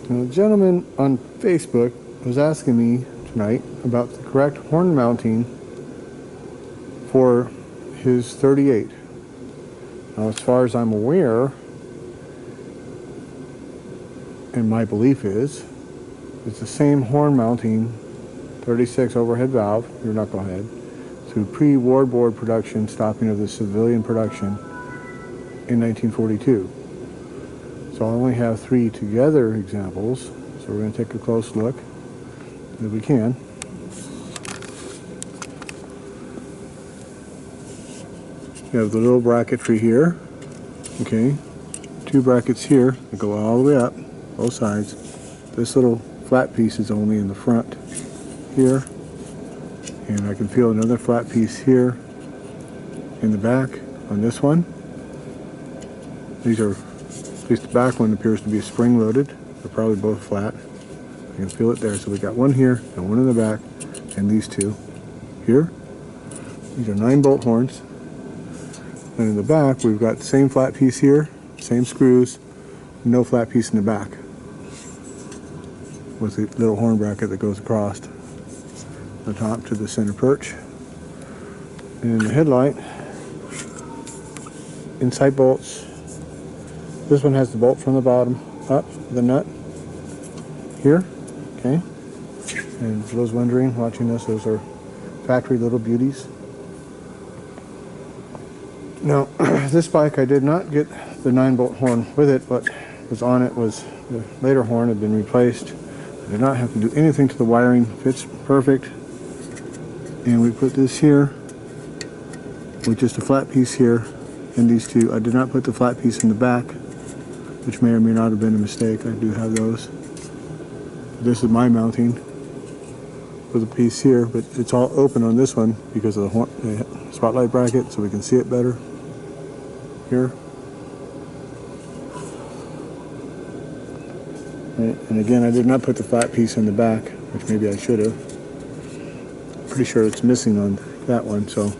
Now, a gentleman on Facebook was asking me tonight about the correct horn mounting for his 38. Now, as far as I'm aware, and my belief is, it's the same horn mounting 36 overhead valve, your knucklehead, through pre-warboard production stopping of the civilian production in 1942. So I only have 3 together examples, so we're going to take a close look if we can. You have the little bracketry here, okay, 2 brackets here that go all the way up, both sides. This little flat piece is only in the front here, and I can feel another flat piece here in the back on this one. These are, at least the back one appears to be spring loaded. They're probably both flat. I can feel it there. So we got one here and one in the back, and these 2 here. These are 9-bolt horns. And in the back, we've got the same flat piece here, same screws, no flat piece in the back, with the little horn bracket that goes across the top to the center perch. And in the headlight, inside bolts. This one has the bolt from the bottom up, the nut here, okay? And for those wondering, watching this, those are factory little beauties. Now, this bike, I did not get the 9-bolt horn with it. What was on it was the later horn had been replaced. I did not have to do anything to the wiring. Fits perfect. And we put this here with just a flat piece here and these 2. I did not put the flat piece in the back, which may or may not have been a mistake. I do have those. This is my mounting with a piece here, but it's all open on this one because of the spotlight bracket, so we can see it better here. Right. And again, I did not put the flat piece in the back, which maybe I should have. Pretty sure it's missing on that one. So,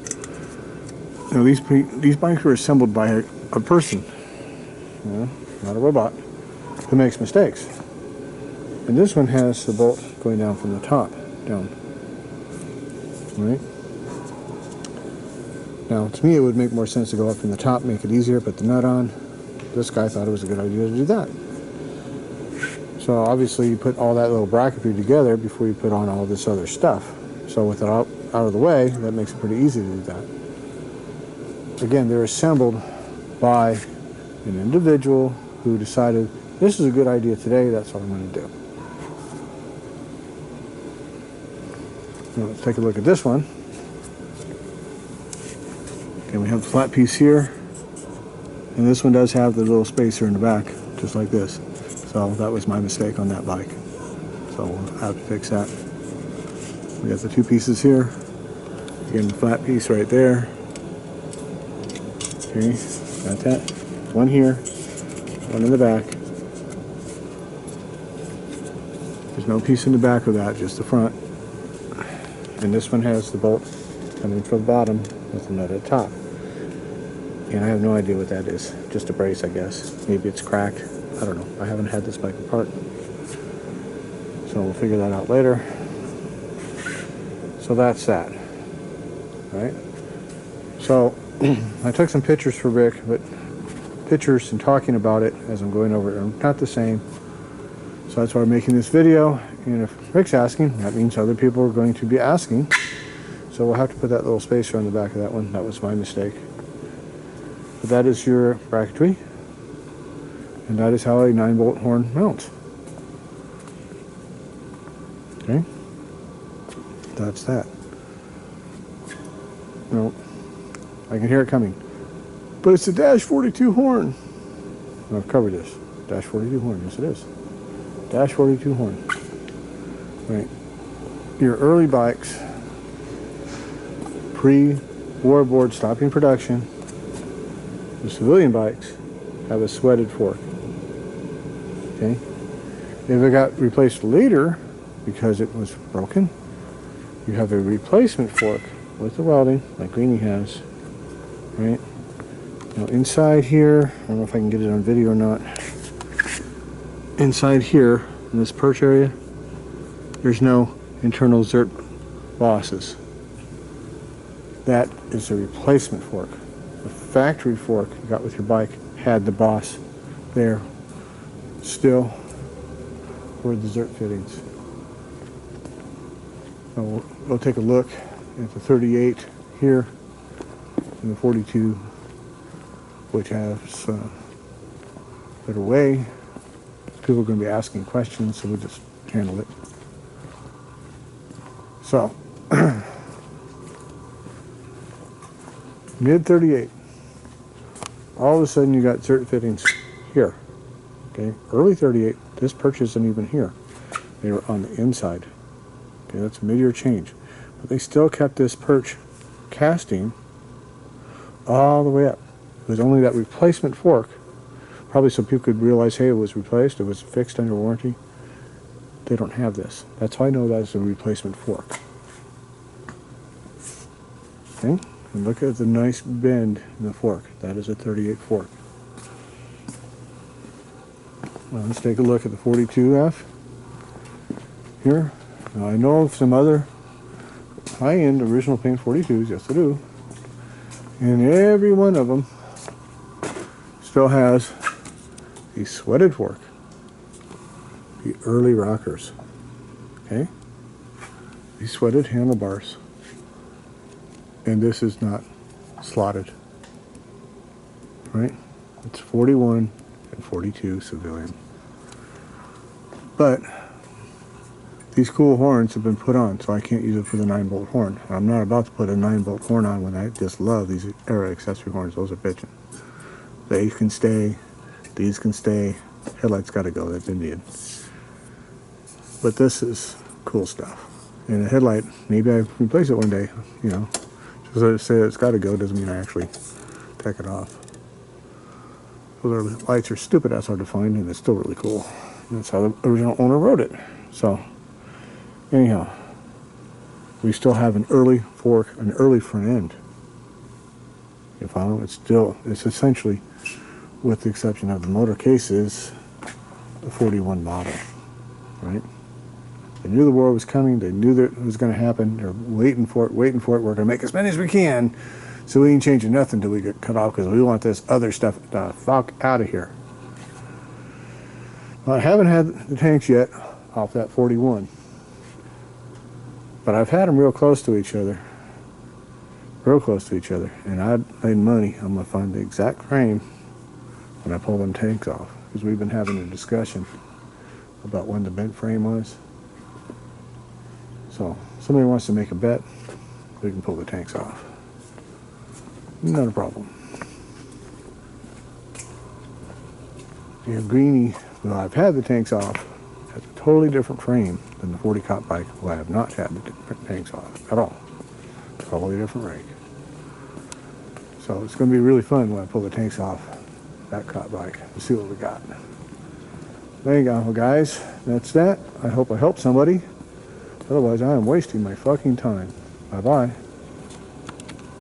you know, these bikes were assembled by a person, you know, not a robot, who makes mistakes. And this one has the bolt going down from the top down. Right. Now, to me, it would make more sense to go up from the top, make it easier, put the nut on. This guy thought it was a good idea to do that. So obviously, you put all that little bracketry together before you put on all this other stuff. So with it out of the way, that makes it pretty easy to do that. Again, they're assembled by an individual who decided, this is a good idea today, that's what I'm going to do. Now, let's take a look at this one. Okay, we have the flat piece here, and this one does have the little spacer in the back, just like this. So that was my mistake on that bike. So we'll have to fix that. We got the 2 pieces here. Again, the flat piece right there. Okay, got that. One here, one in the back. There's no piece in the back of that, just the front. And this one has the bolt coming from the bottom with the nut at the top. And I have no idea what that is. Just a brace, I guess. Maybe it's cracked. I don't know. I haven't had this bike apart. So we'll figure that out later. So that's that. Right? So I took some pictures for Rick, but pictures and talking about it as I'm going over it are not the same. So that's why I'm making this video. And if Rick's asking, that means other people are going to be asking. So we'll have to put that little spacer on the back of that one. That was my mistake. But that is your bracketry. And that is how a 9-bolt horn mounts. Okay? That's that. No, I can hear it coming. But it's a Dash 42 horn. I've covered this. Dash 42 horn. Yes, it is. Dash 42 horn. Right. Your early bikes, pre-warboard stopping production, the civilian bikes have a sweated fork. Okay? If it got replaced later because it was broken, you have a replacement fork with the welding, like Greenie has. Right? Now inside here, I don't know if I can get it on video or not. Inside here, in this perch area, there's no internal zert bosses. That is a replacement fork. The factory fork you got with your bike had the boss there still for the zert fittings. So we'll take a look at the 38 here and the 42, which has better way. People are going to be asking questions, so we'll just handle it. So, mid 38. All of a sudden you got zert fittings here. Okay, early 38, this perch isn't even here. They were on the inside. Okay, that's a mid-year change. But they still kept this perch casting all the way up. It was only that replacement fork, probably so people could realize, hey, it was replaced, it was fixed under warranty. They don't have this. That's how I know that's a replacement fork. Okay, and look at the nice bend in the fork. That is a 38 fork. Well, let's take a look at the 42F here. Now, I know of some other high-end original paint 42s, yes I do, and every one of them still has a sweated fork. The early rockers, okay? These sweated handlebars, and this is not slotted, right? It's 41 and 42 civilian. But these cool horns have been put on, so I can't use it for the 9-bolt horn. I'm not about to put a 9-bolt horn on when I just love these era accessory horns. Those are bitchin'. They can stay, these can stay. Headlights gotta go, that's Indian. But this is cool stuff. And a headlight, maybe I replace it one day, you know. Just to say it's gotta go doesn't mean I actually take it off. Those lights are stupid ass hard to find, and it's still really cool. And that's how the original owner wrote it. So, anyhow, we still have an early fork, an early front end. You follow? It's essentially, with the exception of the motor cases, the 41 model, right? They knew the war was coming. They knew that it was going to happen. They're waiting for it. We're going to make as many as we can, so we ain't changing nothing until we get cut off, because we want this other stuff to fuck out of here. Well, I haven't had the tanks yet off that 41, but I've had them real close to each other. And I'd made money. I'm going to find the exact frame when I pull them tanks off, because we've been having a discussion about when the bent frame was. So, somebody wants to make a bet, we can pull the tanks off. Not a problem. Your greenie, well, I've had the tanks off, has a totally different frame than the 40 cop bike. Well, I have not had the tanks off at all. Totally different rig. So it's going to be really fun when I pull the tanks off that cop bike to see what we got. There you go, well, guys. That's that. I hope I helped somebody. Otherwise, I am wasting my fucking time. Bye-bye.